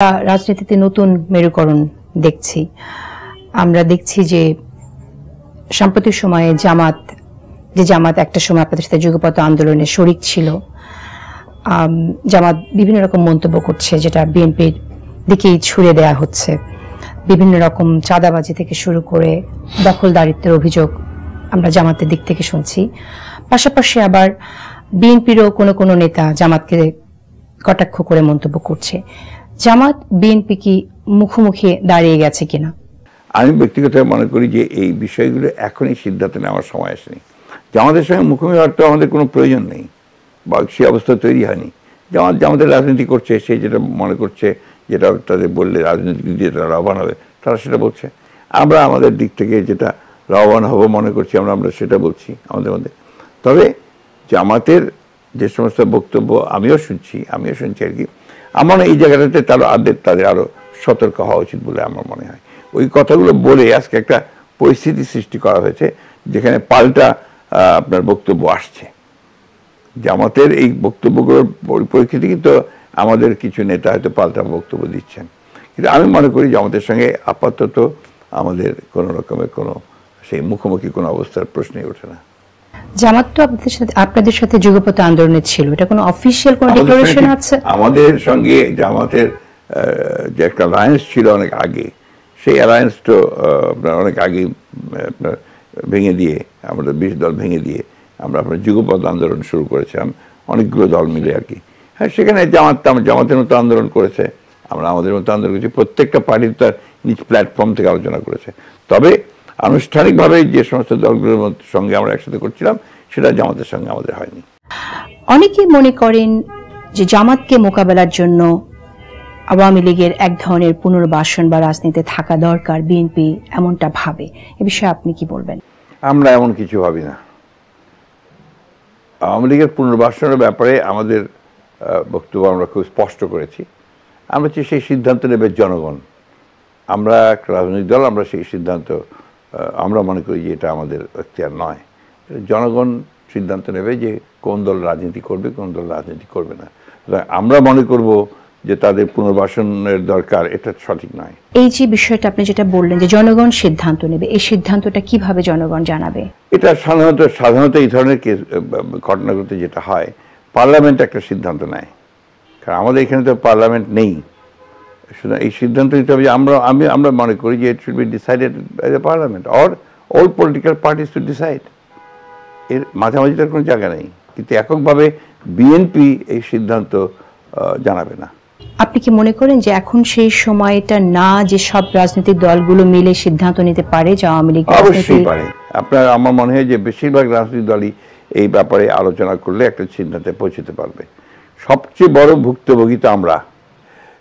রাজনীতিতে নতুন মেরুকরণ দেখছি। আমরা দেখছি যে সাম্প্রতিক সময়ে জামাত একটা সময় আপনাদের সাথে যুগপৎ আন্দোলনে শরিক ছিল, জামাত বিভিন্ন রকম মন্তব্য করছে যেটা বিএনপির দিকেই ছুড়ে দেয়া হচ্ছে। বিভিন্ন রকম চাঁদাবাজি থেকে শুরু করে দখলদারিত্বের অভিযোগ আমরা জামাতের দিক থেকে শুনছি। পাশাপাশি আবার বিএনপিরও কোনো নেতা জামাতকে কটাক্ষ করে মন্তব্য করছে। জামাত বিএনপি কি মুখোমুখি দাঁড়িয়ে গেছে কিনা? আমি ব্যক্তিগতভাবে মনে করি যে এই বিষয়গুলো এখনই সিদ্ধান্ত নেওয়ার সময় আসেনি। জামাতের সঙ্গে মুখোমুখি হওয়ার তো আমাদের কোনো প্রয়োজন নেই বা সে অবস্থা তৈরি হয়নি। জামাতের রাজনীতি করছে, সে যেটা মনে করছে, যেটা তাদের বললে রাজনীতি যেটা লাভবান হবে তারা সেটা বলছে। আমরা আমাদের দিক থেকে যেটা লাভবান হবো মনে করছি আমরা সেটা বলছি আমাদের মধ্যে। তবে জামাতের যে সমস্ত বক্তব্য আমিও শুনছি আর কি, আমার এই জায়গাটাতে তাদের আরো সতর্ক হওয়া উচিত বলে আমার মনে হয়। ওই কথাগুলো বলে আজকে একটা পরিস্থিতি সৃষ্টি করা হয়েছে যেখানে পাল্টা আপনার বক্তব্য আসছে। জামাতের এই বক্তব্যগুলোর পরিপ্রেক্ষিতে কিন্তু আমাদের কিছু নেতা হয়তো পাল্টা বক্তব্য দিচ্ছেন, কিন্তু আমি মনে করি জামাতের সঙ্গে আপাতত আমাদের কোনো রকমের সেই মুখোমুখি কোনো অবস্থার প্রশ্নই ওঠে না। জামাত তো আপনাদের সাথে যুগপৎ আন্দোলনে ছিল, এটা কোনো অফিশিয়াল কোনো ডিক্লারেশন আছে? আমাদের সঙ্গে জামাতের যে একটা অ্যালায়েন্স ছিল অনেক আগে, সেই অ্যালায়েন্স তো অনেক আগে ভেঙে দিয়ে আমাদের 20 দল ভেঙে দিয়ে আমরা যুগপৎ আন্দোলন শুরু করেছিলাম অনেকগুলো দল মিলে আর কি। হ্যাঁ, সেখানে জামাতের মতো আন্দোলন করেছে, আমরা আমাদের মতো আন্দোলন করেছি। প্রত্যেকটা পার্টি তার নিজ প্ল্যাটফর্ম থেকে আলোচনা করেছে। তবে আনুষ্ঠানিকভাবে যে সমস্ত দলগুলোর সঙ্গে আমরা একসাথে করছিলাম সেটা জামাতের সঙ্গে আমাদের হয়নি। অনেকে মনে করেন যে জামাতকে মোকাবেলার জন্য আওয়ামী লীগের এক ধরনের পুনর্বাসন বা রাজনীতিতে থাকা দরকার, বিএনপি এমনটা ভাবে। এ বিষয়ে আপনি কি বলবেন? আমরা এমন কিছু ভাবি না। আওয়ামী লীগের পুনর্বাসনের ব্যাপারে আমাদের বক্তব্য আমরা খুব স্পষ্ট করেছি। আমরা চাই সেই সিদ্ধান্ত নেবে জনগণ। আমরা একটা রাজনৈতিক দল, আমরা সেই সিদ্ধান্ত আমরা মনে করি যে এটা আমাদের এখতিয়ার নয়। জনগণ সিদ্ধান্ত নেবে যে কোন দল রাজনীতি করবে, কোন দল রাজনীতি করবে না। আমরা মনে করব যে তাদের পুনর্বাসনের দরকার, এটা সঠিক নয়। এই যে বিষয়টা আপনি যেটা বললেন যে জনগণ সিদ্ধান্ত নেবে, এই সিদ্ধান্তটা কিভাবে জনগণ জানাবে? এটা সাধারণত এই ধরনের ঘটনাগুলোতে যেটা হয়, পার্লামেন্ট একটা সিদ্ধান্ত নেয়। কারণ আমাদের এখানে তো পার্লামেন্ট নেই, সুতরাং এই সিদ্ধান্ত নিতে হবে। আমরা মনে করি যে it should be decided by the parliament or all political parties to decide. এর মাঝামাঝি তার কোনো জায়গা নেই। কিন্তু এককভাবে বিএনপি এই সিদ্ধান্ত জানাবে না। আপনি কি মনে করেন যে এখন সেই সময়টা না যে সব রাজনৈতিক দলগুলো মিলে সিদ্ধান্ত নিতে পারে যে আওয়ামী লীগ? অবশ্যই পারে। আমার মনে হয় যে বেশিরভাগ রাজনৈতিক দলই এই ব্যাপারে আলোচনা করলে একটা সিদ্ধান্তে পৌঁছতে পারবে। সবচেয়ে বড় ভুক্তভোগী তো আমরা।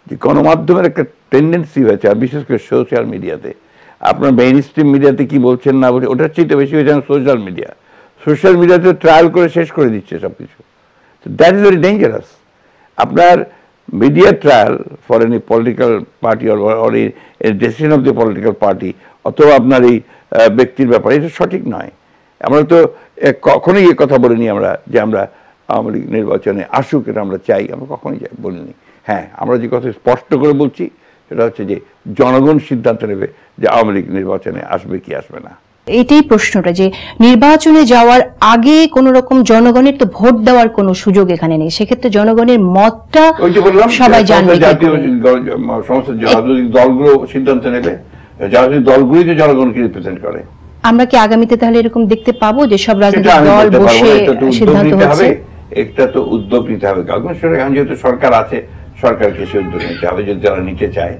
যে গণমাধ্যমের একটা টেন্ডেন্সি হয়েছে, আর বিশেষ করে সোশ্যাল মিডিয়াতে, আপনার মেইন স্ট্রিম মিডিয়াতে কি বলছেন না বলছেন ওটার চেয়ে বেশি হয়েছে সোশ্যাল মিডিয়াতে ট্রায়াল করে শেষ করে দিচ্ছে সবকিছু। That is very dangerous. আপনার media trial for any political party or decision of the political party অথবা আপনার এই ব্যক্তির ব্যাপারে এটা সঠিক নয়। আমরা তো কখনোই এ কথা বলিনি যে আমরা আওয়ামী লীগ নির্বাচনে আসুক, এটা আমরা চাই, আমরা কখনোই বলিনি। হ্যাঁ, আমরা যে কথা স্পষ্ট করে বলছি সেটা হচ্ছে যে জনগণ সিদ্ধান্ত নেবে যে আওয়ামী লীগ নির্বাচনে আসবে কি আসবে না। এটাই প্রশ্নটা, যে নির্বাচনে যাওয়ার আগে কোন রকম জনগণের তো ভোট দেওয়ার কোনো সুযোগ এখানে নেই। সেক্ষেত্রে জনগণের মতটা সবাই জানবে। সমস্ত রাজনৈতিক দলগুলো সিদ্ধান্ত নেবে, রাজনৈতিক দলগুলোই তো জনগণকে রিপ্রেজেন্ট করে। আমরা কি আগামীতে তাহলে এরকম দেখতে পাবো যে সব রাজনৈতিক দল বসে সিদ্ধান্ত হচ্ছে? একটা তো উদ্যোগ নিতে হবে। কারণ যেহেতু সরকার আছে, সরকারকে সে উদ্যোগ নিতে হবে যদি যারা নিতে চায়।